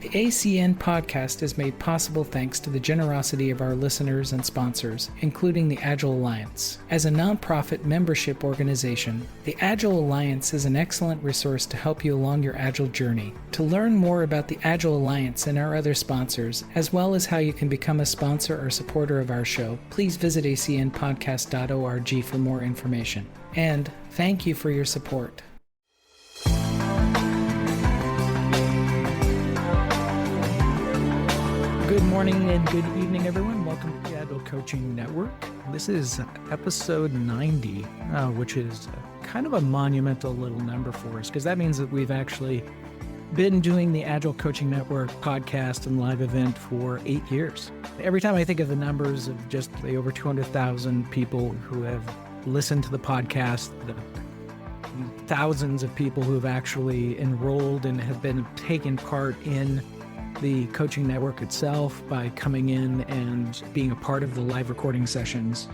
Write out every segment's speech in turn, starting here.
The ACN podcast is made possible thanks to the generosity of our listeners and sponsors, including the Agile Alliance. As a nonprofit membership organization, the Agile Alliance is an excellent resource to help you along your Agile journey. To learn more about the Agile Alliance and our other sponsors, as well as how you can become a sponsor or supporter of our show, please visit acnpodcast.org for more information. And thank you for your support. Good morning and good evening, everyone. Welcome to the Agile Coaching Network. This is episode 90, which is kind of a monumental little number for us, because that means that we've actually been doing the Agile Coaching Network podcast and live event for 8 years. Every time I think of the numbers of just the over 200,000 people who have listened to the podcast, the thousands of people who have actually enrolled and have been taking part in the coaching network itself by coming in and being a part of the live recording sessions,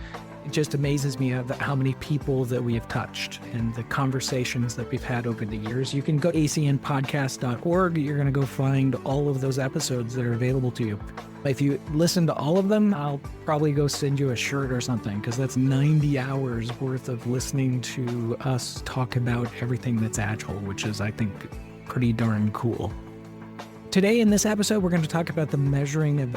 it just amazes me of how many people that we have touched and the conversations that we've had over the years. You can go to acnpodcast.org. You're going to go find all of those episodes that are available to you. If you listen to all of them, I'll probably go send you a shirt or something, because that's 90 hours worth of listening to us talk about everything that's Agile, which is, I think, pretty darn cool. Today in this episode, we're going to talk about the measuring of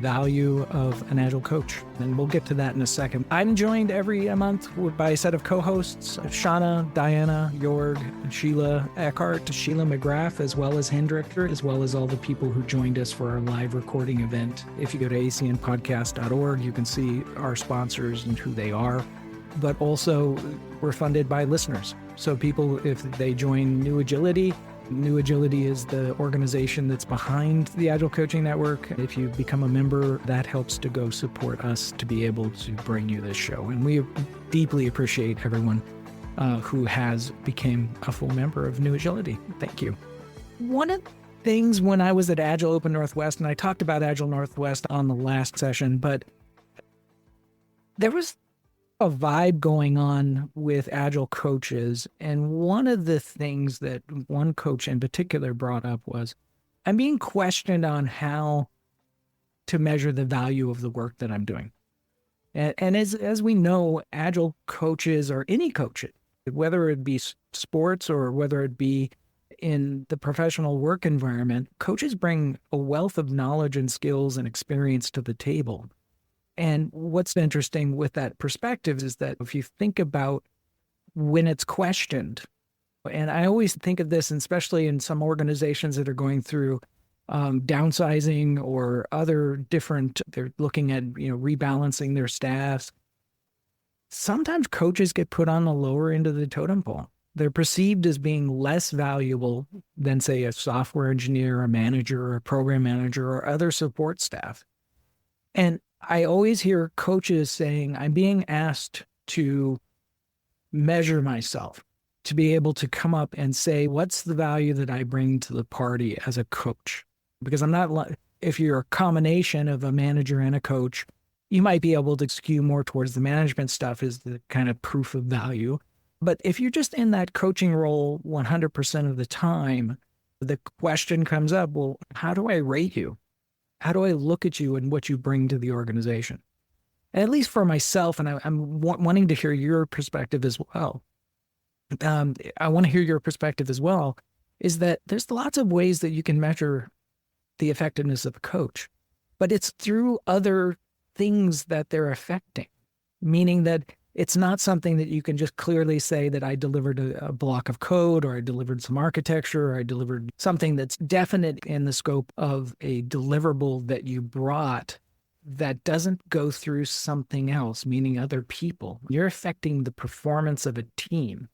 value of an Agile coach, and we'll get to that in a second. I'm joined every month by a set of co-hosts, Shauna, Diana, Jorg, Sheila Eckhart, Sheila McGrath, as well as Hendrik, as well as all the people who joined us for our live recording event. If you go to acnpodcast.org, you can see our sponsors and who they are, but also we're funded by listeners. So people, if they join New Agility is the organization that's behind the Agile Coaching Network. If you become a member, that helps to go support us to be able to bring you this show. And we deeply appreciate everyone who has become a full member of New Agility. Thank you. One of the things when I was at Agile Open Northwest, and I talked about Agile Northwest on the last session, but there was a vibe going on with Agile coaches. And one of the things that one coach in particular brought up was, I'm being questioned on how to measure the value of the work that I'm doing. And as we know, Agile coaches, or any coach, whether it be sports or whether it be in the professional work environment, coaches bring a wealth of knowledge and skills and experience to the table. And what's interesting with that perspective is that if you think about when it's questioned, and I always think of this, especially in some organizations that are going through downsizing or other different, they're looking at, rebalancing their staffs. Sometimes coaches get put on the lower end of the totem pole. They're perceived as being less valuable than, say, a software engineer, a manager, or a program manager, or other support staff. And I always hear coaches saying, I'm being asked to measure myself, to be able to come up and say, what's the value that I bring to the party as a coach? Because I'm not, if you're a combination of a manager and a coach, you might be able to skew more towards the management stuff as the kind of proof of value. But if you're just in that coaching role 100% of the time, the question comes up, well, how do I rate you? How do I look at you and what you bring to the organization? And at least for myself, and I'm wanting to hear your perspective as well. I want to hear your perspective as well, is that there's lots of ways that you can measure the effectiveness of a coach, but it's through other things that they're affecting, meaning that it's not something that you can just clearly say that I delivered a block of code, or I delivered some architecture, or I delivered something that's definite in the scope of a deliverable that you brought that doesn't go through something else, meaning other people. You're affecting the performance of a team.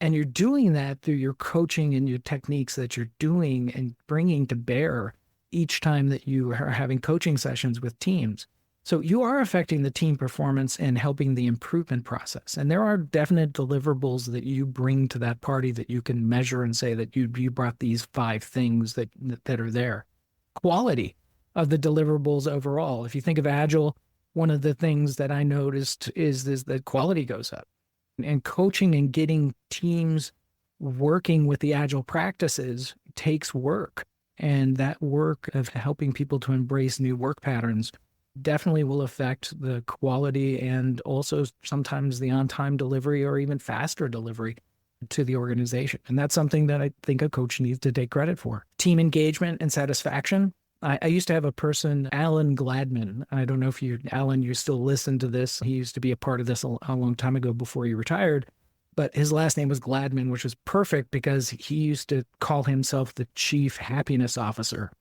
And you're doing that through your coaching and your techniques that you're doing and bringing to bear each time that you are having coaching sessions with teams. So you are affecting the team performance and helping the improvement process. And there are definite deliverables that you bring to that party that you can measure and say that you brought these 5 things that are there. Quality of the deliverables overall. If you think of Agile, one of the things that I noticed is that quality goes up. And coaching and getting teams working with the Agile practices takes work. And that work of helping people to embrace new work patterns definitely will affect the quality and also sometimes the on-time delivery or even faster delivery to the organization. And that's something that I think a coach needs to take credit for. Team engagement and satisfaction. I used to have a person, Alan Gladman. I don't know if Alan, you still listen to this. He used to be a part of this a long time ago before he retired. But his last name was Gladman, which was perfect because he used to call himself the Chief Happiness Officer.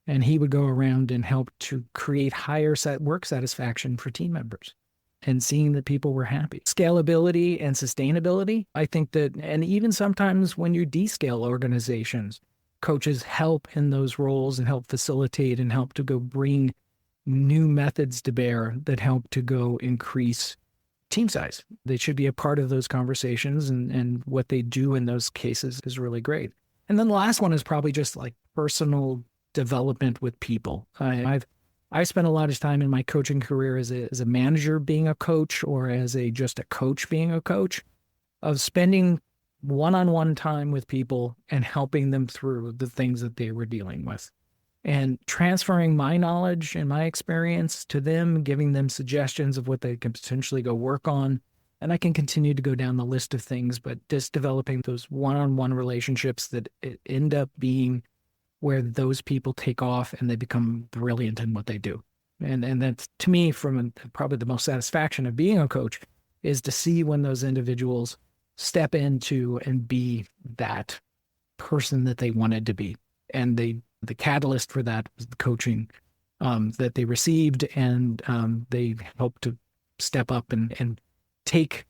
And he would go around and help to create higher work satisfaction for team members and seeing that people were happy. Scalability and sustainability. I think that, and even sometimes when you descale organizations, coaches help in those roles and help facilitate and help to go bring new methods to bear that help to go increase team size. They should be a part of those conversations, and what they do in those cases is really great. And then the last one is probably just like personal development with people. I've spent a lot of time in my coaching career as a manager being a coach or as just a coach being a coach, of spending one-on-one time with people and helping them through the things that they were dealing with and transferring my knowledge and my experience to them, giving them suggestions of what they can potentially go work on. And I can continue to go down the list of things, but just developing those one-on-one relationships that end up being where those people take off and they become brilliant in what they do. And that's, to me, probably the most satisfaction of being a coach, is to see when those individuals step into and be that person that they wanted to be. And the catalyst for that was the coaching that they received, and they helped to step up and take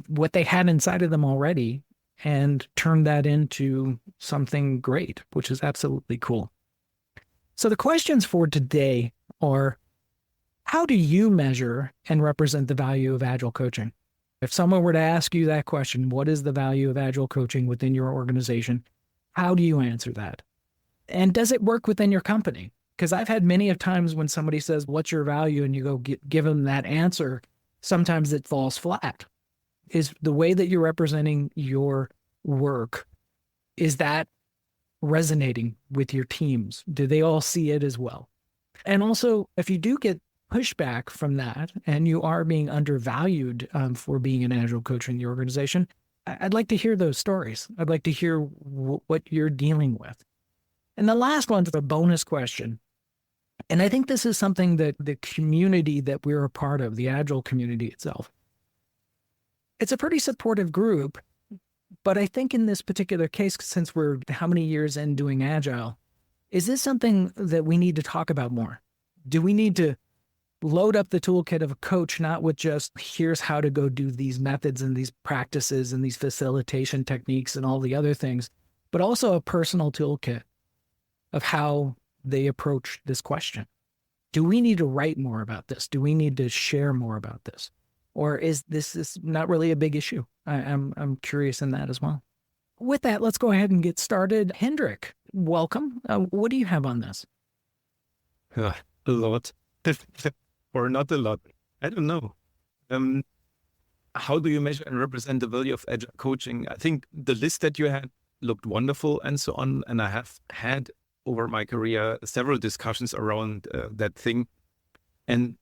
what they had inside of them already and turn that into something great, which is absolutely cool. So the questions for today are, how do you measure and represent the value of Agile coaching? If someone were to ask you that question, what is the value of Agile coaching within your organization? How do you answer that? And does it work within your company? Because I've had many of times when somebody says, what's your value? And you go give them that answer, sometimes it falls flat. Is the way that you're representing your work, is that resonating with your teams? Do they all see it as well? And also, if you do get pushback from that and you are being undervalued for being an Agile coach in your organization, I'd like to hear those stories. I'd like to hear what you're dealing with. And the last one's a bonus question. And I think this is something that the community that we're a part of, the Agile community itself, it's a pretty supportive group. But I think in this particular case, since we're how many years in doing Agile, is this something that we need to talk about more? Do we need to load up the toolkit of a coach, not with just here's how to go do these methods and these practices and these facilitation techniques and all the other things, but also a personal toolkit of how they approach this question? Do we need to write more about this? Do we need to share more about this? Or is this not really a big issue? I'm curious in that as well. With that, let's go ahead and get started. Hendrik, welcome. What do you have on this? A lot. Or not a lot. I don't know. How do you measure and represent the value of Agile coaching? I think the list that you had looked wonderful and so on. And I have had over my career several discussions around that thing. And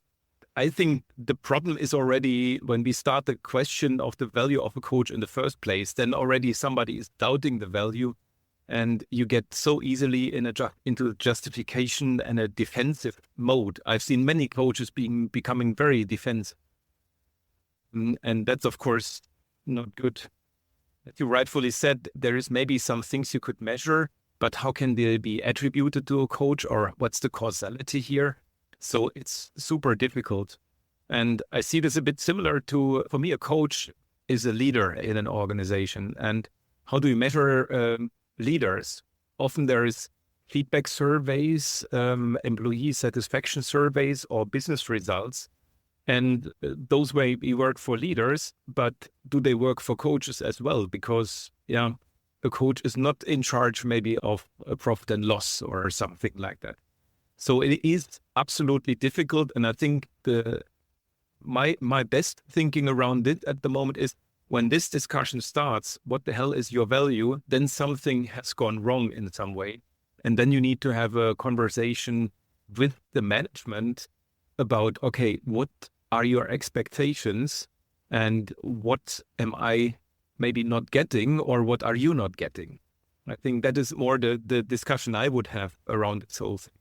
I think the problem is already when we start the question of the value of a coach in the first place, then already somebody is doubting the value, and you get so easily into justification and a defensive mode. I've seen many coaches becoming very defensive. And that's, of course, not good. As you rightfully said, there is maybe some things you could measure, but how can they be attributed to a coach, or what's the causality here? So it's super difficult. And I see this a bit similar to, for me, a coach is a leader in an organization. And how do you measure leaders? Often there is feedback surveys, employee satisfaction surveys, or business results. And those way we work for leaders, but do they work for coaches as well? Because, a coach is not in charge maybe of a profit and loss or something like that. So it is absolutely difficult. And I think my best thinking around it at the moment is, when this discussion starts, what the hell is your value? Then something has gone wrong in some way. And then you need to have a conversation with the management about, okay, what are your expectations and what am I maybe not getting, or what are you not getting? I think that is more the discussion I would have around this whole thing,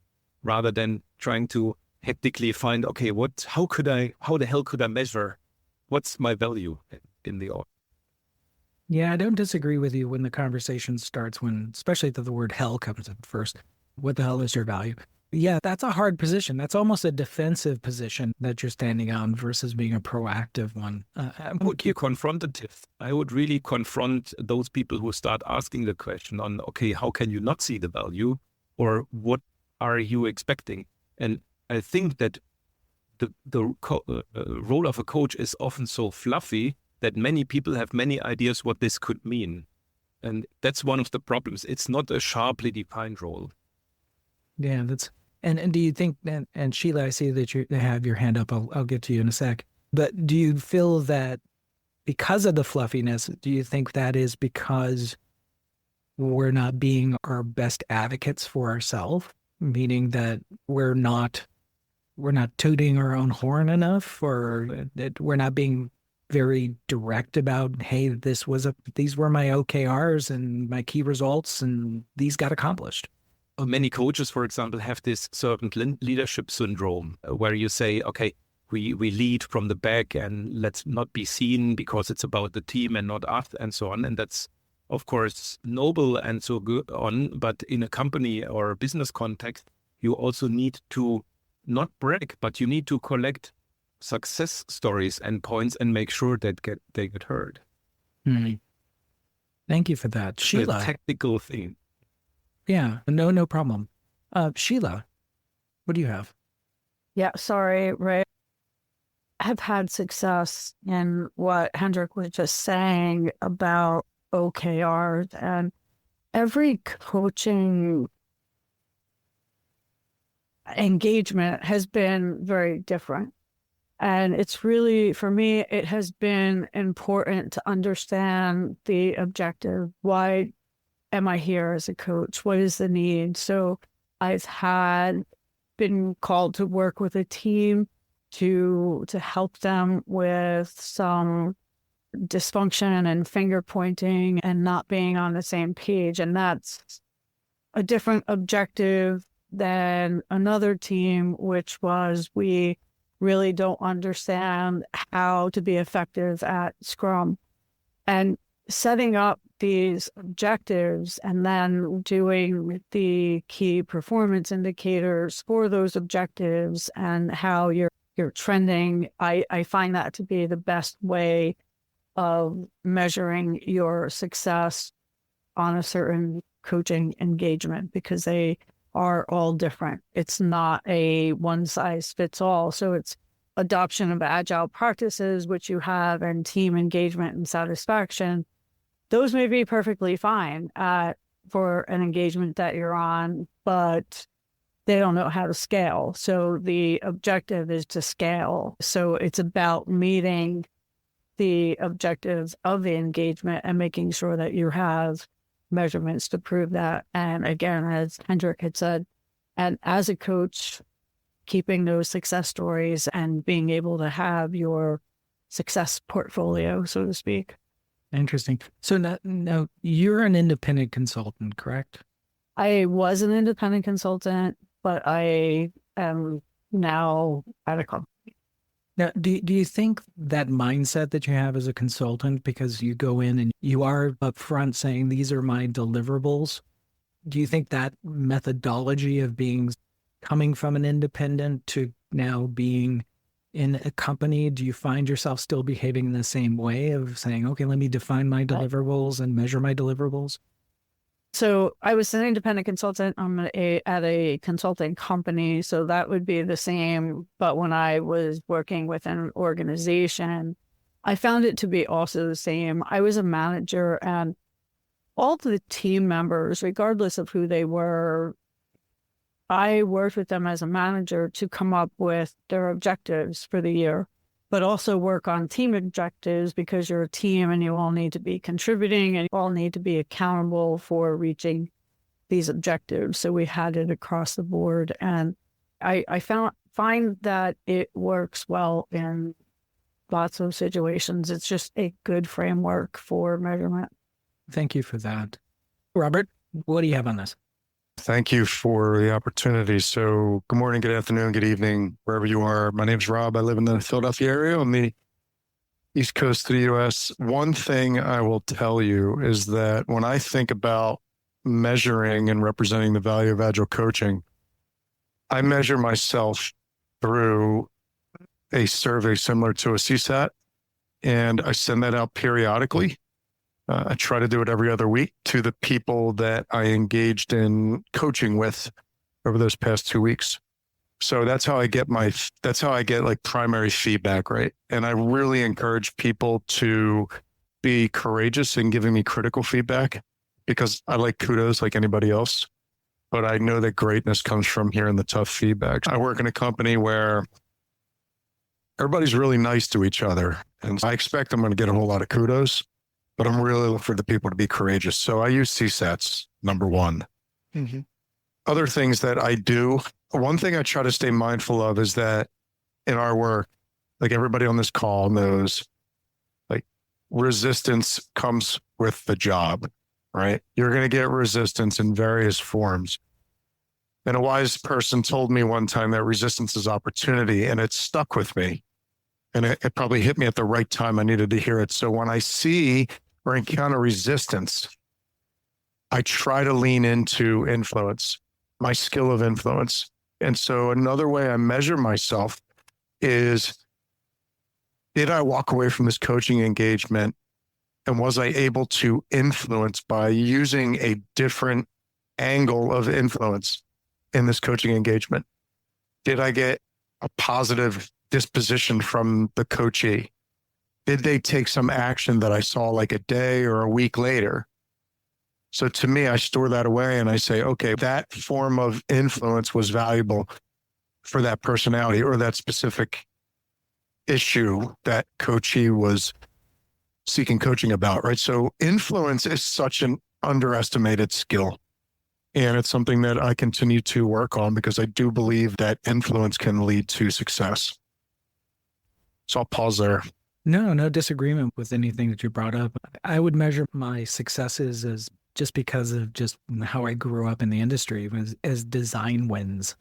rather than trying to hectically find, okay, how the hell could I measure what's my value in the org? Yeah, I don't disagree with you when the conversation starts, especially that the word hell comes up first. What the hell is your value? Yeah, that's a hard position. That's almost a defensive position that you're standing on versus being a proactive one. I would be confrontative. I would really confront those people who start asking the question on, okay, how can you not see the value, or what are you expecting? And I think that the role of a coach is often so fluffy that many people have many ideas what this could mean. And that's one of the problems. It's not a sharply defined role. Yeah, and do you think, and Sheila, I see that you have your hand up. I'll get to you in a sec. But do you feel that because of the fluffiness, do you think that is because we're not being our best advocates for ourselves, meaning that we're not tooting our own horn enough, or that we're not being very direct about, hey, these were my OKRs and my key results, and these got accomplished? Many coaches, for example, have this servant leadership syndrome where you say, okay, we lead from the back and let's not be seen because it's about the team and not us, and so on. And that's, of course, noble and so good on. But in a company or a business context, you also need to not brag, but you need to collect success stories and points and make sure that they get heard. Hmm. Thank you for that. Sheila. A technical thing. Yeah, no problem. Sheila, what do you have? Yeah, sorry, Ray. I have had success in what Hendrik was just saying about OKRs, and every coaching engagement has been very different. And it's really, for me, it has been important to understand the objective. Why am I here as a coach? What is the need? So I've been called to work with a team to help them with some dysfunction and finger pointing and not being on the same page. And that's a different objective than another team, which was we really don't understand how to be effective at Scrum. And setting up these objectives and then doing the key performance indicators for those objectives and how you're trending, I find that to be the best way of measuring your success on a certain coaching engagement, because they are all different. It's not a one size fits all. So it's adoption of agile practices, which you have, and team engagement and satisfaction. Those may be perfectly fine for an engagement that you're on, but they don't know how to scale. So the objective is to scale. So it's about meeting the objectives of the engagement and making sure that you have measurements to prove that. And again, as Hendrik had said, and as a coach, keeping those success stories and being able to have your success portfolio, so to speak. Interesting. So now you're an independent consultant, correct? I was an independent consultant, but I am now at a company. Now, do you think that mindset that you have as a consultant, because you go in and you are upfront saying, these are my deliverables, do you think that methodology of coming from an independent to now being in a company, do you find yourself still behaving in the same way of saying, okay, let me define my deliverables and measure my deliverables? So I was an independent consultant. I'm at a consulting company, so that would be the same. But when I was working with an organization, I found it to be also the same. I was a manager, and all the team members, regardless of who they were, I worked with them as a manager to come up with their objectives for the year, but also work on team objectives, because you're a team and you all need to be contributing and you all need to be accountable for reaching these objectives. So we had it across the board. And I find that it works well in lots of situations. It's just a good framework for measurement. Thank you for that. Robert, what do you have on this? Thank you for the opportunity. So good morning, good afternoon, good evening, wherever you are. My name's Rob. I live in the Philadelphia area on the East Coast of the US. One thing I will tell you is that when I think about measuring and representing the value of Agile coaching, I measure myself through a survey similar to a CSAT, and I send that out periodically. I try to do it every other week to the people that I engaged in coaching with over those past 2 weeks. So that's how I get like primary feedback, right? And I really encourage people to be courageous in giving me critical feedback, because I like kudos like anybody else. But I know that greatness comes from hearing the tough feedback. I work in a company where everybody's really nice to each other. And I expect I'm going to get a whole lot of kudos, but I'm really looking for the people to be courageous. So I use CSATs, number one. Mm-hmm. Other things that I do, one thing I try to stay mindful of is that in our work, like everybody on this call knows, like resistance comes with the job, right? You're going to get resistance in various forms. And a wise person told me one time that resistance is opportunity, and it stuck with me. And it probably hit me at the right time. I needed to hear it. So when I see or encounter resistance, I try to lean into influence, my skill of influence. And so another way I measure myself is, did I walk away from this coaching engagement, and was I able to influence by using a different angle of influence in this coaching engagement? Did I get a positive disposition from the coachee? Did they take some action that I saw like a day or a week later? So to me, I store that away and I say, okay, that form of influence was valuable for that personality or that specific issue that coachee was seeking coaching about, right? So influence is such an underestimated skill. And it's something that I continue to work on because I do believe that influence can lead to success. So I'll pause there. No disagreement with anything that you brought up. I would measure my successes as just because of just how I grew up in the industry as design wins.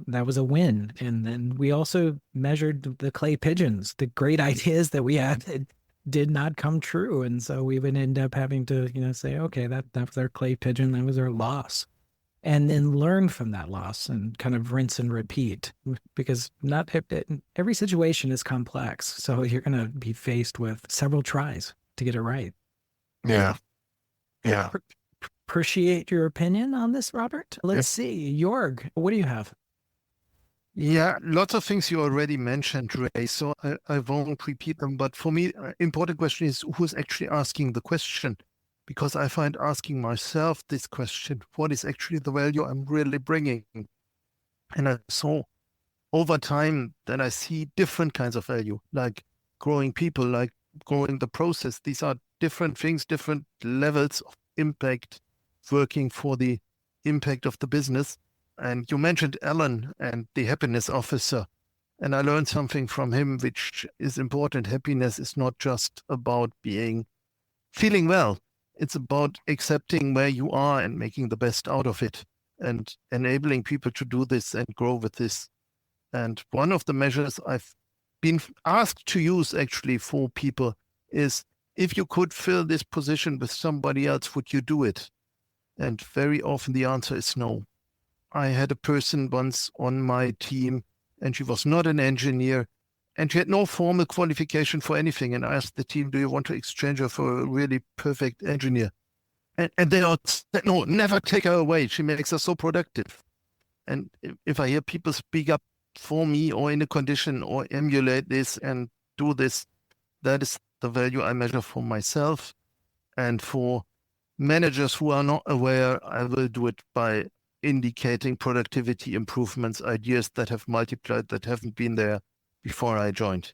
That was a win. And then we also measured the clay pigeons, the great ideas that we had that did not come true. And so we would end up having to, say, okay, that was our clay pigeon. That was our loss. And then learn from that loss and kind of rinse and repeat, because not every situation is complex. So you're going to be faced with several tries to get it right. Yeah. Yeah. Appreciate your opinion on this, Robert. Let's see. Jorg, what do you have? Yeah, lots of things you already mentioned, Ray, so I won't repeat them. But for me, important question is who's actually asking the question? Because I find asking myself this question, what is actually the value I'm really bringing? And I saw over time that I see different kinds of value, like growing people, like growing the process. These are different things, different levels of impact, working for the impact of the business. And you mentioned Alan and the happiness officer. And I learned something from him, which is important. Happiness is not just about feeling well. It's about accepting where you are and making the best out of it and enabling people to do this and grow with this. And one of the measures I've been asked to use actually for people is, if you could fill this position with somebody else, would you do it? And very often the answer is no. I had a person once on my team, and she was not an engineer, and she had no formal qualification for anything. And I asked the team, do you want to exchange her for a really perfect engineer? And they all said, no, never take her away. She makes us so productive. And if I hear people speak up for me or in a condition or emulate this and do this, that is the value I measure for myself. And for managers who are not aware, I will do it by indicating productivity improvements, ideas that have multiplied, that haven't been there before I joined.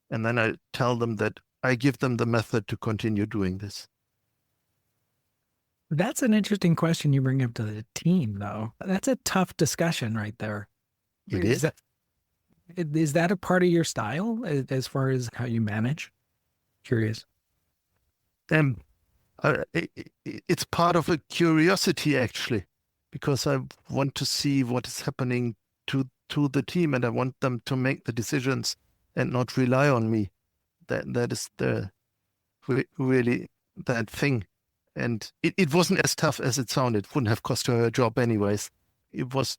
And then I tell them that I give them the method to continue doing this. That's an interesting question you bring up to the team, though. That's a tough discussion right there. It is. Is that a part of your style as far as how you manage? Curious. Um, it's part of a curiosity, actually, because I want to see what is happening to the team, and I want them to make the decisions and not rely on me. That is really that thing. And it wasn't as tough as it sounded. It wouldn't have cost her job anyways. It was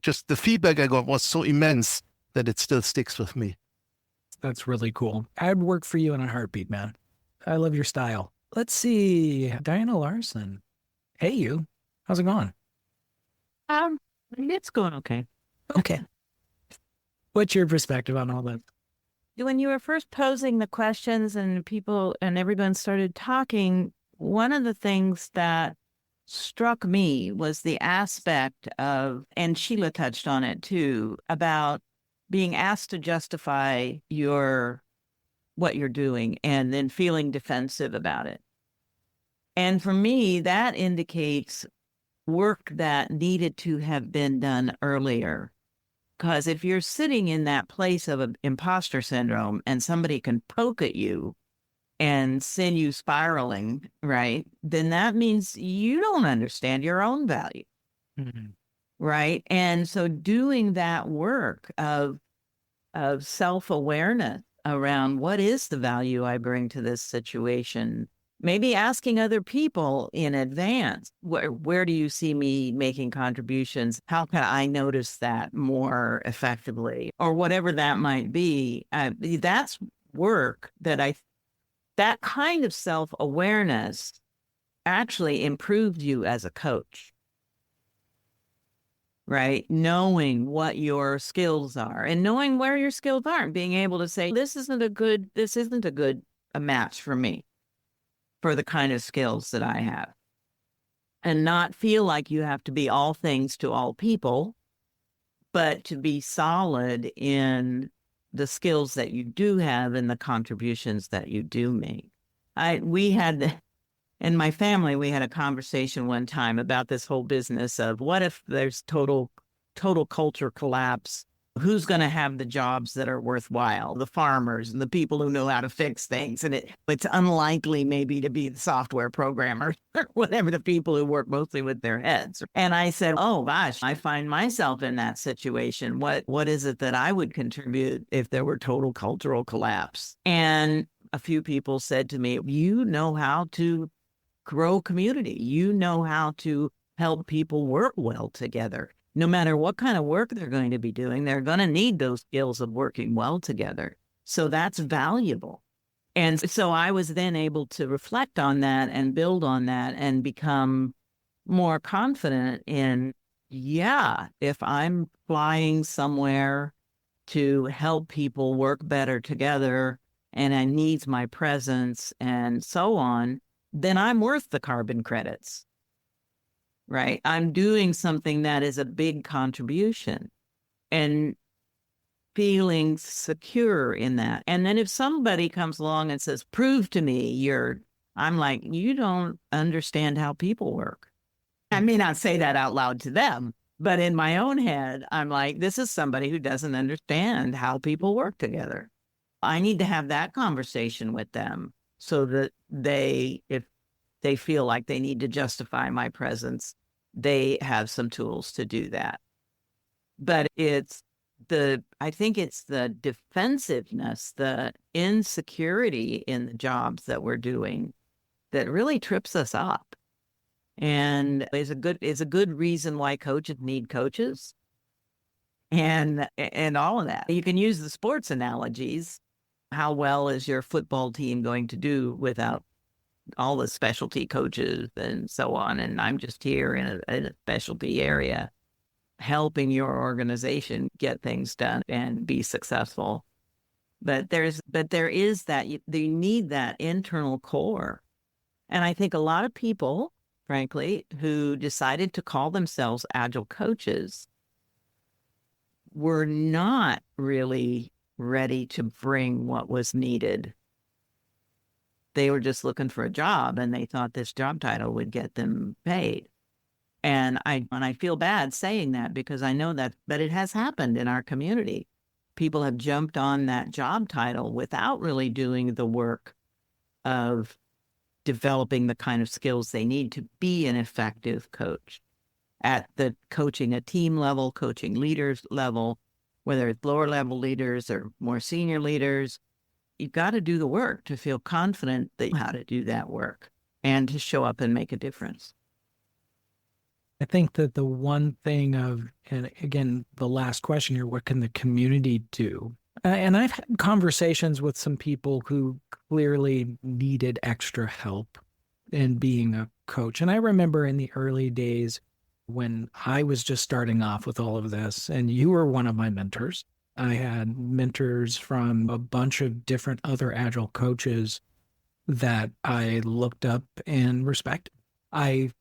just the feedback I got was so immense that it still sticks with me. That's really cool. I'd work for you in a heartbeat, man. I love your style. Let's see. Diana Larson. Hey, you. How's it going? It's going okay. Okay. What's your perspective on all that? When you were first posing the questions and people and everyone started talking, one of the things that struck me was the aspect of, and Sheila touched on it too, about being asked to justify what you're doing and then feeling defensive about it. And for me, that indicates work that needed to have been done earlier. Because if you're sitting in that place of imposter syndrome and somebody can poke at you and send you spiraling, right, then that means you don't understand your own value, right? And so doing that work of self-awareness around what is the value I bring to this situation, maybe asking other people in advance, where do you see me making contributions? How can I notice that more effectively? Or whatever that might be. That's work that kind of self-awareness actually improved you as a coach, right? Knowing what your skills are and knowing where your skills aren't, being able to say, this isn't a good match for me, for the kind of skills that I have, and not feel like you have to be all things to all people, but to be solid in the skills that you do have and the contributions that you do make. In my family, we had a conversation one time about this whole business of what if there's total culture collapse? Who's going to have the jobs that are worthwhile? The farmers and the people who know how to fix things. And it's unlikely maybe to be the software programmer or whatever, the people who work mostly with their heads. And I said, oh gosh, I find myself in that situation. What is it that I would contribute if there were total cultural collapse? And a few people said to me, you know how to grow community. You know how to help people work well together. No matter what kind of work they're going to be doing, they're going to need those skills of working well together. So that's valuable. And so I was then able to reflect on that and build on that and become more confident in, if I'm flying somewhere to help people work better together and I need my presence and so on, then I'm worth the carbon credits. Right? I'm doing something that is a big contribution and feeling secure in that. And then if somebody comes along and says, prove to me I'm like, you don't understand how people work. I may not say that out loud to them, but in my own head, I'm like, this is somebody who doesn't understand how people work together. I need to have that conversation with them so that if they feel like they need to justify my presence, they have some tools to do that. But I think it's the defensive-ness, the insecurity in the jobs that we're doing that really trips us up. And is a good reason why coaches need coaches and all of that. You can use the sports analogies. How well is your football team going to do without all the specialty coaches and so on? And I'm just here in a specialty area helping your organization get things done and be successful. But there is that you need that internal core. And I think a lot of people, frankly, who decided to call themselves Agile coaches were not really ready to bring what was needed. They were just looking for a job and they thought this job title would get them paid. And I feel bad saying that because I know that, but it has happened in our community. People have jumped on that job title without really doing the work of developing the kind of skills they need to be an effective coach at the coaching a team level, coaching leaders level, whether it's lower level leaders or more senior leaders. You've got to do the work to feel confident that you know how to do that work and to show up and make a difference. I think that the one thing and again, the last question here, what can the community do? And I've had conversations with some people who clearly needed extra help in being a coach. And I remember in the early days when I was just starting off with all of this, and you were one of my mentors. I had mentors from a bunch of different other Agile coaches that I looked up and respected. I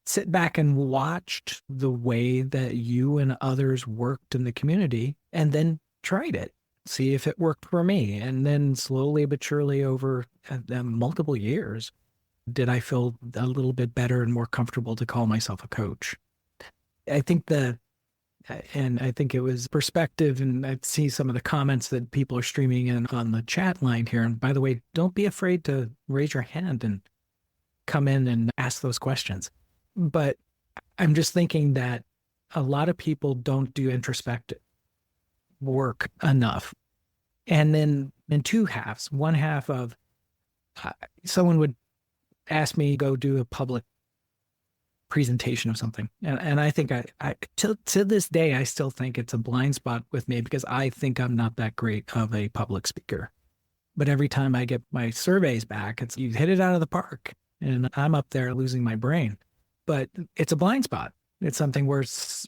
sit back and watched the way that you and others worked in the community and then tried it, see if it worked for me. And then slowly but surely over multiple years, did I feel a little bit better and more comfortable to call myself a coach. I think it was perspective, and I see some of the comments that people are streaming in on the chat line here. And by the way, don't be afraid to raise your hand and come in and ask those questions. But I'm just thinking that a lot of people don't do introspective work enough. And then in two halves, one half of someone would ask me to go do a public presentation of something. And I think I to this day, I still think it's a blind spot with me because I think I'm not that great of a public speaker. But every time I get my surveys back, it's you hit it out of the park and I'm up there losing my brain. But it's a blind spot. It's something where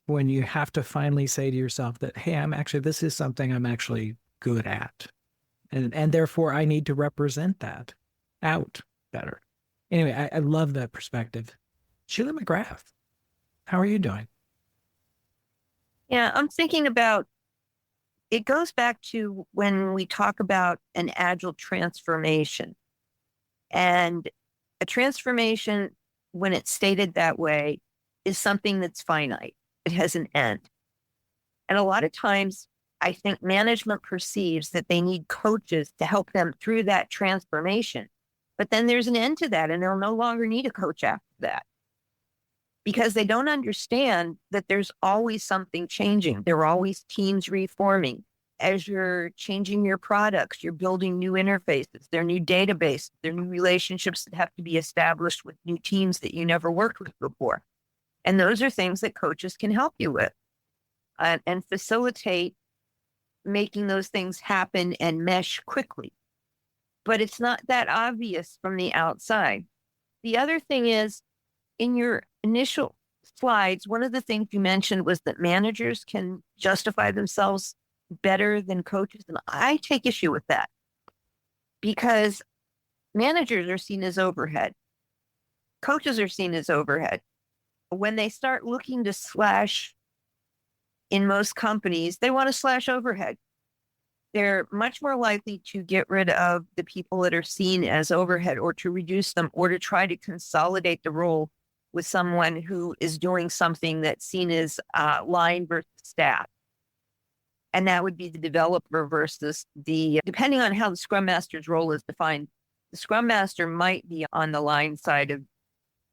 when you have to finally say to yourself that, hey, this is something I'm actually good at. And therefore I need to represent that out better. Anyway, I love that perspective. Sheila McGrath, how are you doing? Yeah, I'm thinking about, it goes back to when we talk about an agile transformation. And a transformation, when it's stated that way, is something that's finite. It has an end. And a lot of times, I think management perceives that they need coaches to help them through that transformation. But then there's an end to that, and they'll no longer need a coach after that. Because they don't understand that there's always something changing. There are always teams reforming. As you're changing your products, you're building new interfaces, there are new databases, there are new relationships that have to be established with new teams that you never worked with before. And those are things that coaches can help you with and facilitate making those things happen and mesh quickly. But it's not that obvious from the outside. The other thing is, in your initial slides, one of the things you mentioned was that managers can justify themselves better than coaches. And I take issue with that because managers are seen as overhead. Coaches are seen as overhead. When they start looking to slash in most companies, they want to slash overhead. They're much more likely to get rid of the people that are seen as overhead or to reduce them or to try to consolidate the role with someone who is doing something that's seen as line versus staff. And that would be the developer versus depending on how the Scrum Master's role is defined, the Scrum Master might be on the line side of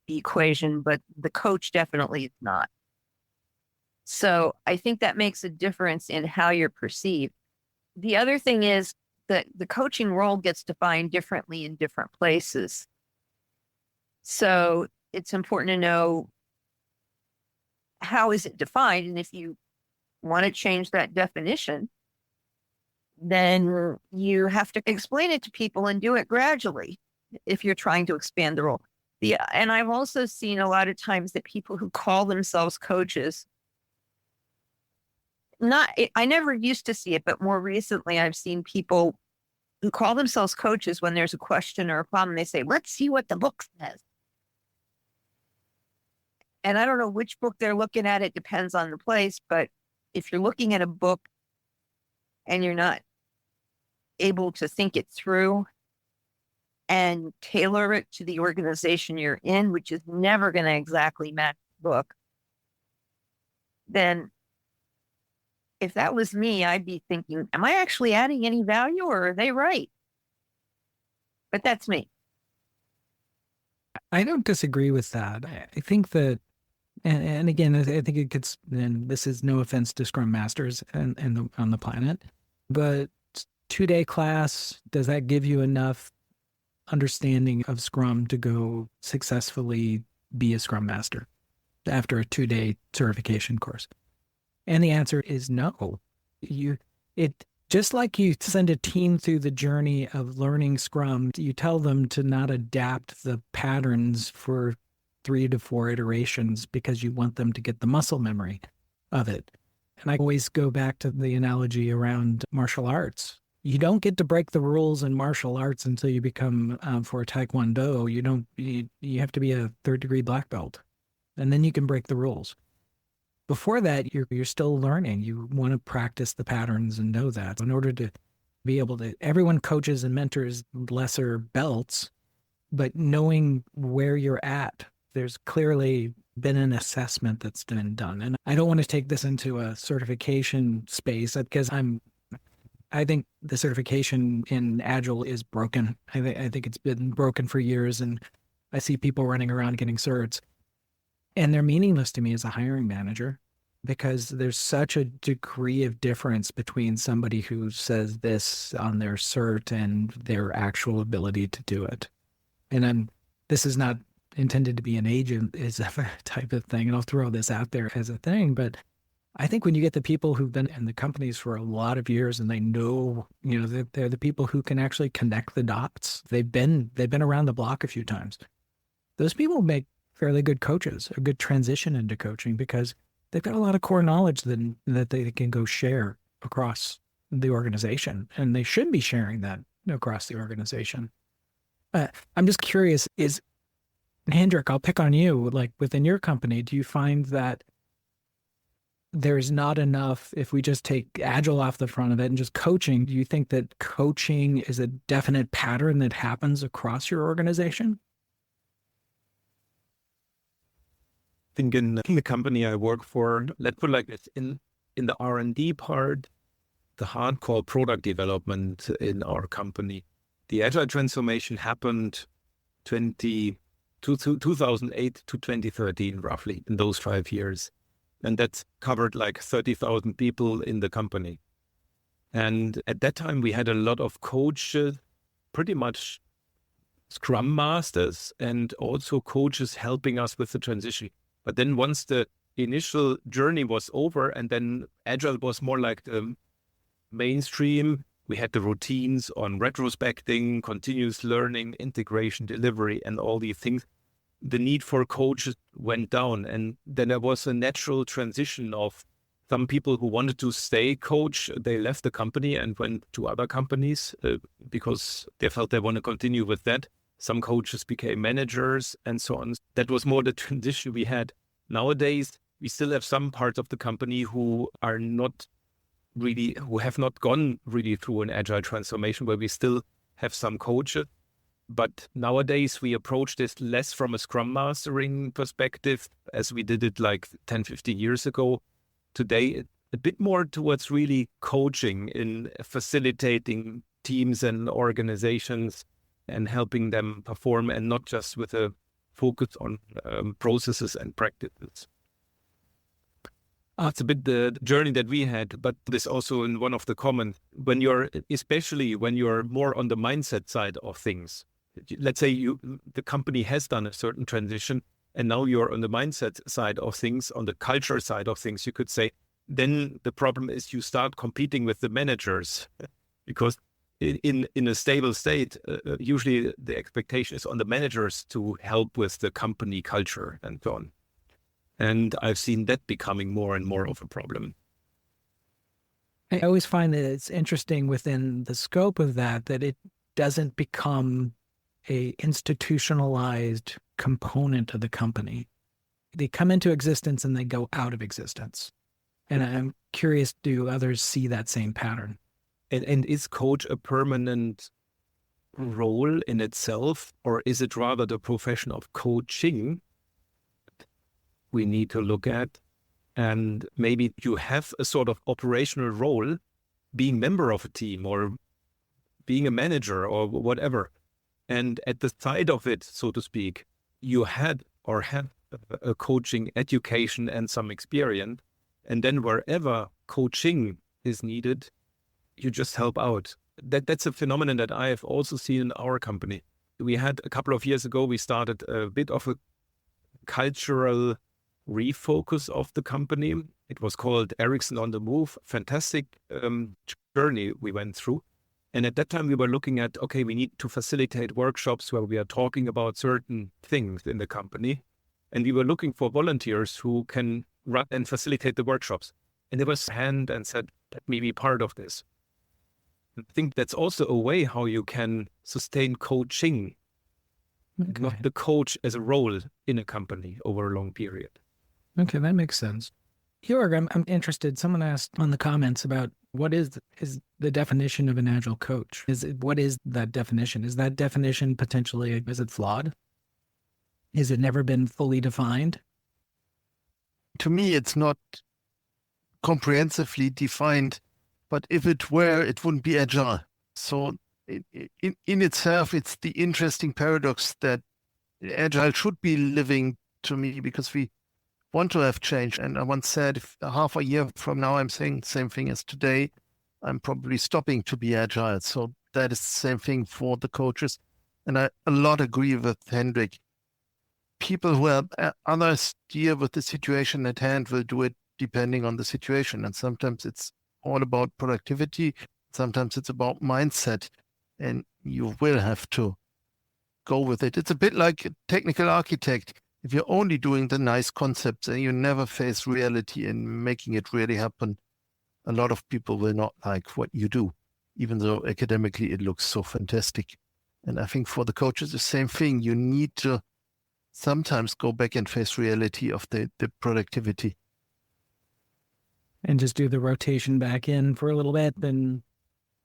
the equation, but the coach definitely is not. So I think that makes a difference in how you're perceived. The other thing is that the coaching role gets defined differently in different places. So it's important to know how is it defined. And if you want to change that definition, then you have to explain it to people and do it gradually if you're trying to expand the role. And I've also seen a lot of times that people who call themselves coaches, I never used to see it, but more recently I've seen people who call themselves coaches when there's a question or a problem. They say, let's see what the book says. And I don't know which book they're looking at. It depends on the place. But if you're looking at a book and you're not able to think it through, and tailor it to the organization you're in, which is never going to exactly match the book, then if that was me, I'd be thinking, am I actually adding any value, or are they right? But that's me. I don't disagree with that. I think that, and again, I think it gets, and this is no offense to Scrum Masters and on the planet, but 2-day class, does that give you enough understanding of Scrum to go successfully be a Scrum Master after a 2-day certification course? And the answer is no. It just like you send a team through the journey of learning Scrum, you tell them to not adapt the patterns for 3 to 4 iterations because you want them to get the muscle memory of it. And I always go back to the analogy around martial arts. You don't get to break the rules in martial arts until you become, for Taekwondo, you have to be a 3rd-degree black belt, and then you can break the rules. Before that, you're still learning. You want to practice the patterns and know that. In order to be able to, everyone coaches and mentors lesser belts, but knowing where you're at, there's clearly been an assessment that's been done. And I don't want to take this into a certification space because I think the certification in Agile is broken. I think it's been broken for years, and I see people running around getting certs. And they're meaningless to me as a hiring manager because there's such a degree of difference between somebody who says this on their cert and their actual ability to do it. And this is not intended to be an agent is a type of thing, and I'll throw this out there as a thing, but I think when you get the people who've been in the companies for a lot of years and they know, they're the people who can actually connect the dots. They've been around the block a few times. Those people make fairly good coaches, a good transition into coaching because they've got a lot of core knowledge that they can go share across the organization, and they should be sharing that across the organization. I'm just curious, Hendrik, I'll pick on you, like within your company, do you find that there's not enough, if we just take Agile off the front of it and just coaching, do you think that coaching is a definite pattern that happens across your organization? I think in the company I work for, let's put it like this, in the R&D part, the hardcore product development in our company, the Agile transformation happened 2008 to 2013, roughly, in those 5 years. And that covered like 30,000 people in the company. And at that time, we had a lot of coaches, pretty much Scrum Masters, and also coaches helping us with the transition. But then once the initial journey was over, and then Agile was more like the mainstream, we had the routines on retrospecting, continuous learning, integration, delivery, and all these things. The need for coaches went down, and then there was a natural transition of some people who wanted to stay coach. They left the company and went to other companies because they felt they want to continue with that. Some coaches became managers and so on. That was more the transition we had. Nowadays, we still have some parts of the company who have not gone really through an Agile transformation, where we still have some coaches. But nowadays, we approach this less from a Scrum Mastering perspective, as we did it like 10, 15 years ago. Today, a bit more towards really coaching in facilitating teams and organizations and helping them perform, and not just with a focus on processes and practices. It's a bit the journey that we had, but this also in one of the comments, especially when you're more on the mindset side of things. Let's say the company has done a certain transition, and now you're on the mindset side of things, on the culture side of things, you could say, then the problem is you start competing with the managers, because in a stable state, usually the expectation is on the managers to help with the company culture and so on. And I've seen that becoming more and more of a problem. I always find that it's interesting within the scope of that it doesn't become a institutionalized component of the company. They come into existence and they go out of existence. And I'm curious, do others see that same pattern? And is coach a permanent role in itself, or is it rather the profession of coaching we need to look at? And maybe you have a sort of operational role, being member of a team or being a manager or whatever. And at the side of it, so to speak, you had or have a coaching education and some experience. And then wherever coaching is needed, you just help out. That's a phenomenon that I have also seen in our company. We had a couple of years ago, we started a bit of a cultural refocus of the company. It was called Ericsson on the Move. Fantastic journey we went through. And at that time, we were looking at, okay, we need to facilitate workshops where we are talking about certain things in the company. And we were looking for volunteers who can run and facilitate the workshops. And there was a hand and said, let me be part of this. I think that's also a way how you can sustain coaching, not the coach as a role in a company over a long period. Okay, that makes sense. Jorg, I'm interested. Someone asked on the comments about what is the definition of an agile coach? What is that definition? Is that definition potentially, is it flawed? Has it never been fully defined? To me, it's not comprehensively defined, but if it were, it wouldn't be agile. So in itself, it's the interesting paradox that agile should be living to me, because we want to have change. And I once said, if half a year from now I'm saying the same thing as today, I'm probably stopping to be agile. So that is the same thing for the coaches. And I a lot agree with Hendrik. People who have others deal with the situation at hand will do it depending on the situation. And sometimes it's all about productivity. Sometimes it's about mindset. And you will have to go with it. It's a bit like a technical architect. If you're only doing the nice concepts and you never face reality and making it really happen, a lot of people will not like what you do, even though academically it looks so fantastic. And I think for the coaches, the same thing. You need to sometimes go back and face reality of the productivity. And just do the rotation back in for a little bit, then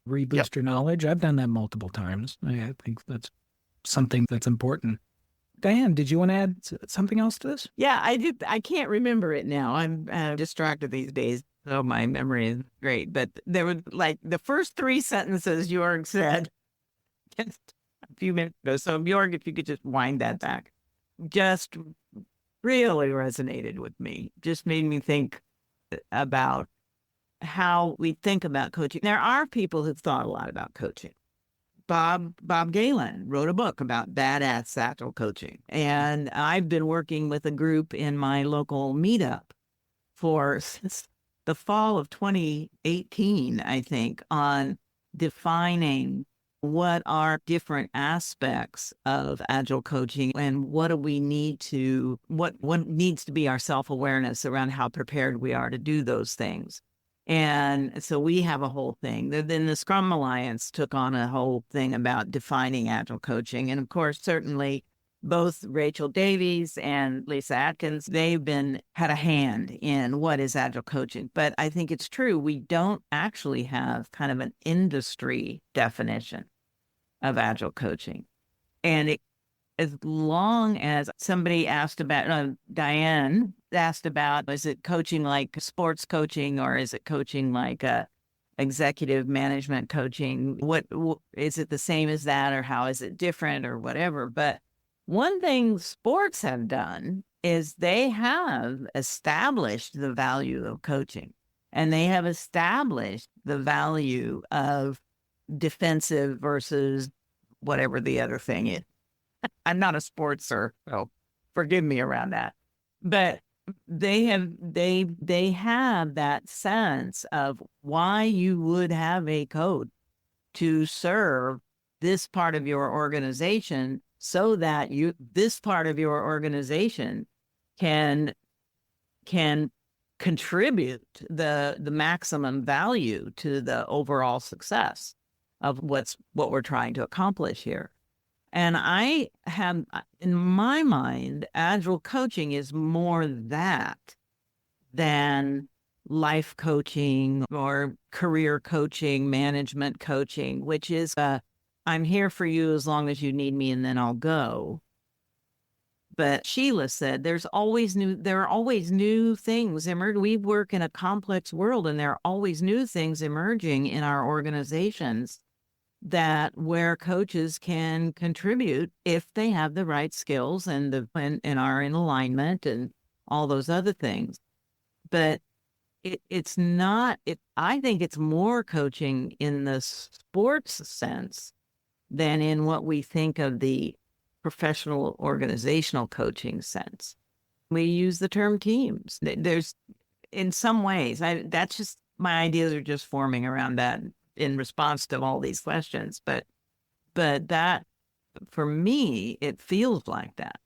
reboost your knowledge. I've done that multiple times. I think that's something that's important. Diane, did you want to add something else to this? Yeah, I did. I can't remember it now. I'm distracted these days. So my memory is great. But there were like the first three sentences Jorg said just a few minutes ago. So Jorg, if you could just wind that back, just really resonated with me. Just made me think about how we think about coaching. There are people who've thought a lot about coaching. Bob Galen wrote a book about badass agile coaching. And I've been working with a group in my local meetup since the fall of 2018, I think, on defining what are different aspects of agile coaching and what needs to be our self-awareness around how prepared we are to do those things. And so we have a whole thing. Then the Scrum Alliance took on a whole thing about defining agile coaching. And of course, certainly both Rachel Davies and Lisa Atkins, they've had a hand in what is agile coaching. But I think it's true. We don't actually have kind of an industry definition of agile coaching. And as long as somebody asked about, Diane asked about, is it coaching like sports coaching or is it coaching like executive management coaching? What is it the same as that, or how is it different or whatever? But one thing sports have done is they have established the value of coaching, and they have established the value of defensive versus whatever the other thing is. I'm not a sportser, so forgive me around that. But they have that sense of why you would have a coach to serve this part of your organization, so that this part of your organization can contribute the maximum value to the overall success of what we're trying to accomplish here. And I have, in my mind, agile coaching is more that than life coaching or career coaching, management coaching, which is I'm here for you as long as you need me, and then I'll go. But Sheila said there are always new things emerging. We work in a complex world, and there are always new things emerging in our organizations where coaches can contribute if they have the right skills and are in alignment and all those other things. But it's not, I think it's more coaching in the sports sense than in what we think of the professional organizational coaching sense. We use the term teams. There's, in some ways, that's just, my ideas are just forming around that in response to all these questions. But that, for me, it feels like that.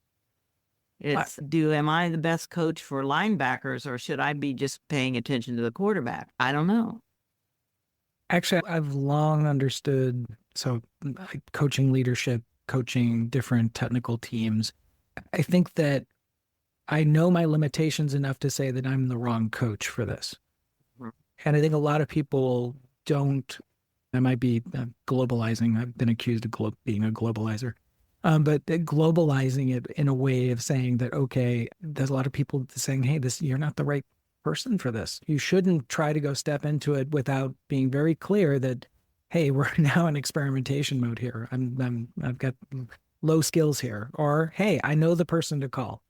Am I the best coach for linebackers, or should I be just paying attention to the quarterback? I don't know. Actually, I've long understood, so coaching leadership, coaching different technical teams, I think that I know my limitations enough to say that I'm the wrong coach for this. Mm-hmm. And I think a lot of people don't. I might be globalizing. I've been accused of being a globalizer. But globalizing it in a way of saying that, okay, there's a lot of people saying, hey, you're not the right person for this. You shouldn't try to go step into it without being very clear that, hey, we're now in experimentation mode here. I've got low skills here. Or, hey, I know the person to call.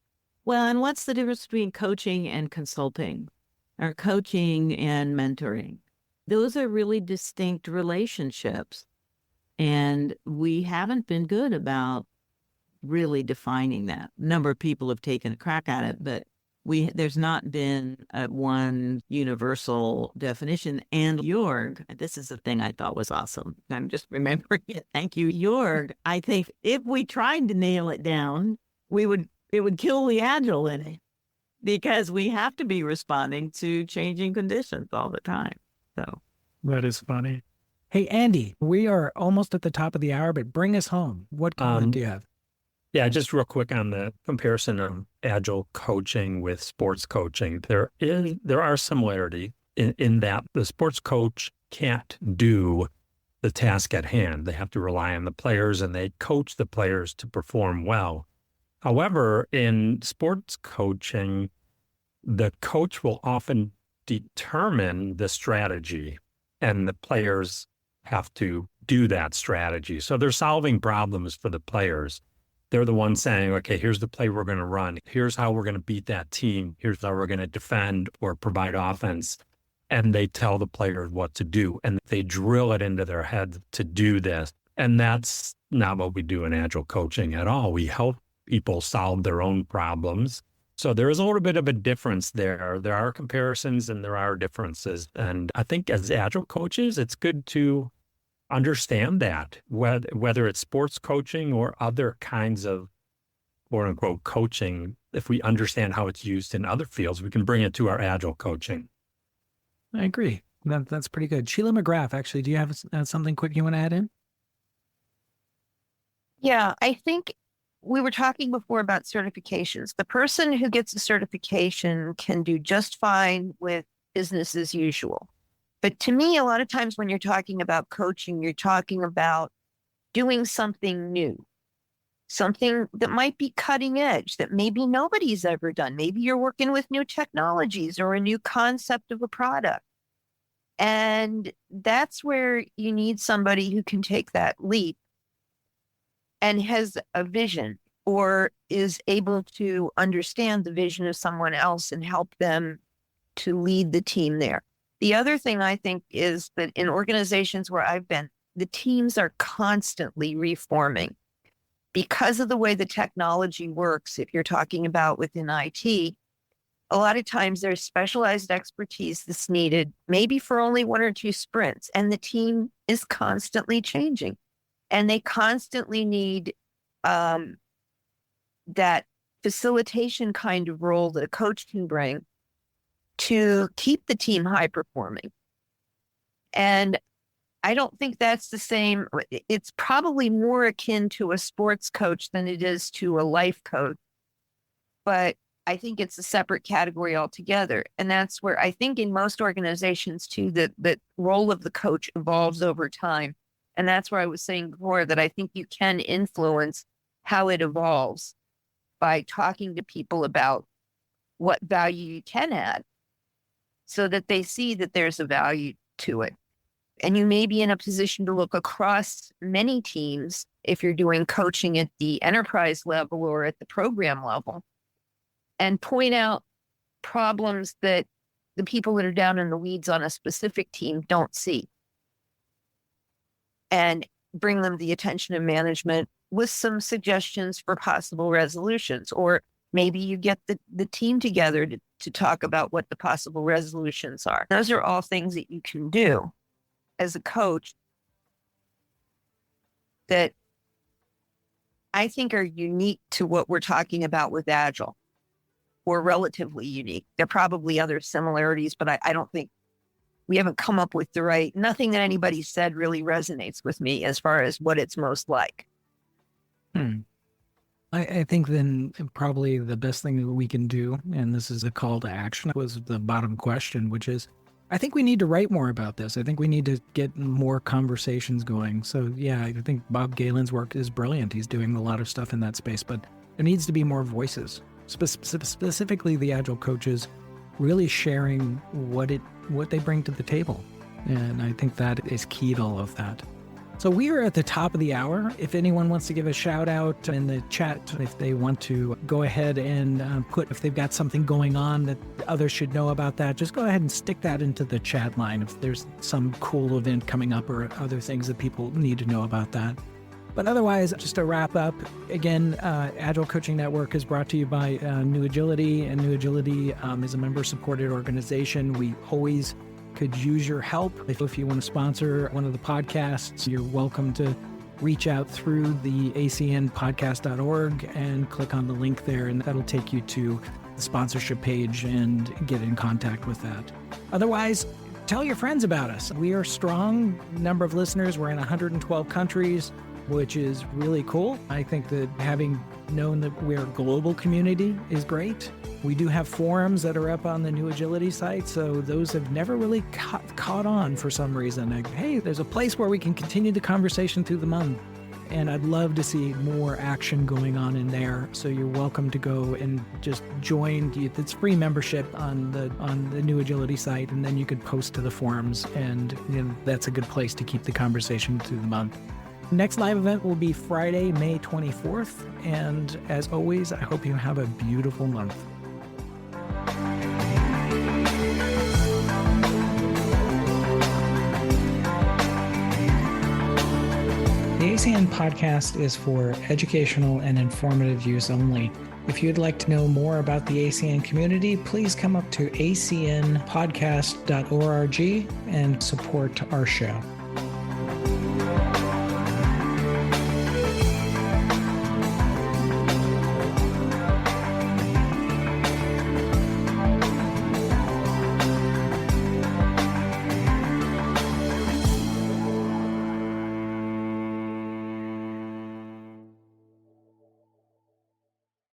Well, and what's the difference between coaching and consulting, or coaching and mentoring? Those are really distinct relationships. And we haven't been good about really defining that. A number of people have taken a crack at it, but there's not been one universal definition. And Jorg, this is the thing I thought was awesome. I'm just remembering it. Thank you, Jorg. I think if we tried to nail it down, it would kill the Agile in it, because we have to be responding to changing conditions all the time. So that is funny. Hey, Andy, we are almost at the top of the hour, but bring us home. What comment do you have? Yeah, just real quick on the comparison of Agile coaching with sports coaching. There are similarities in that the sports coach can't do the task at hand. They have to rely on the players, and they coach the players to perform well. However, in sports coaching, the coach will often determine the strategy, and the players have to do that strategy. So they're solving problems for the players. They're the ones saying, okay, here's the play we're going to run. Here's how we're going to beat that team. Here's how we're going to defend or provide offense. And they tell the players what to do. And they drill it into their heads to do this. And that's not what we do in Agile coaching at all. We help people solve their own problems. So there is a little bit of a difference there. There are comparisons and there are differences. And I think as Agile coaches, it's good to understand that, whether it's sports coaching or other kinds of quote unquote coaching. If we understand how it's used in other fields, we can bring it to our Agile coaching. I agree. That's pretty good. Sheila McGrath, actually, do you have something quick you want to add in? Yeah, I think we were talking before about certifications. The person who gets a certification can do just fine with business as usual. But to me, a lot of times when you're talking about coaching, you're talking about doing something new, something that might be cutting edge, that maybe nobody's ever done. Maybe you're working with new technologies or a new concept of a product. And that's where you need somebody who can take that leap and has a vision, or is able to understand the vision of someone else and help them to lead the team there. The other thing I think is that in organizations where I've been, the teams are constantly reforming because of the way the technology works. If you're talking about within IT, a lot of times there's specialized expertise that's needed, maybe for only 1 or 2 sprints, and the team is constantly changing. And they constantly need that facilitation kind of role that a coach can bring to keep the team high performing. And I don't think that's the same. It's probably more akin to a sports coach than it is to a life coach. But I think it's a separate category altogether. And that's where I think in most organizations too, that the role of the coach evolves over time And that's where I was saying before that I think you can influence how it evolves by talking to people about what value you can add so that they see that there's a value to it. And you may be in a position to look across many teams if you're doing coaching at the enterprise level or at the program level and point out problems that the people that are down in the weeds on a specific team don't see and bring them the attention of management with some suggestions for possible resolutions. Or maybe you get the team together to talk about what the possible resolutions are. Those are all things that you can do as a coach that I think are unique to what we're talking about with Agile, or relatively unique. There are probably other similarities, but I don't think we haven't come up with nothing that anybody said really resonates with me as far as what it's most like. I think then probably the best thing that we can do, and this is a call to action, was the bottom question, which is, I think we need to write more about this. I think we need to get more conversations going. So yeah, I think Bob Galen's work is brilliant. He's doing a lot of stuff in that space, but there needs to be more voices, specifically the Agile coaches, really sharing what they bring to the table. And I think that is key to all of that. So we are at the top of the hour. If anyone wants to give a shout out in the chat, if they want to go ahead and if they've got something going on that others should know about that, just go ahead and stick that into the chat line if there's some cool event coming up or other things that people need to know about that. But otherwise, just to wrap up, again, Agile Coaching Network is brought to you by New Agility, and New Agility is a member-supported organization. We always could use your help. If you want to sponsor one of the podcasts, you're welcome to reach out through the acnpodcast.org and click on the link there, and that'll take you to the sponsorship page and get in contact with that. Otherwise, tell your friends about us. We are a strong number of listeners. We're in 112 countries, which is really cool. I think that having known that we're a global community is great. We do have forums that are up on the New Agility site, so those have never really caught on for some reason. Like, hey, there's a place where we can continue the conversation through the month. And I'd love to see more action going on in there. So you're welcome to go and just join. It's free membership on the New Agility site, and then you could post to the forums, and that's a good place to keep the conversation through the month. Next live event will be Friday, May 24th. And as always, I hope you have a beautiful month. The ACN podcast is for educational and informative use only. If you'd like to know more about the ACN community, please come up to acnpodcast.org and support our show.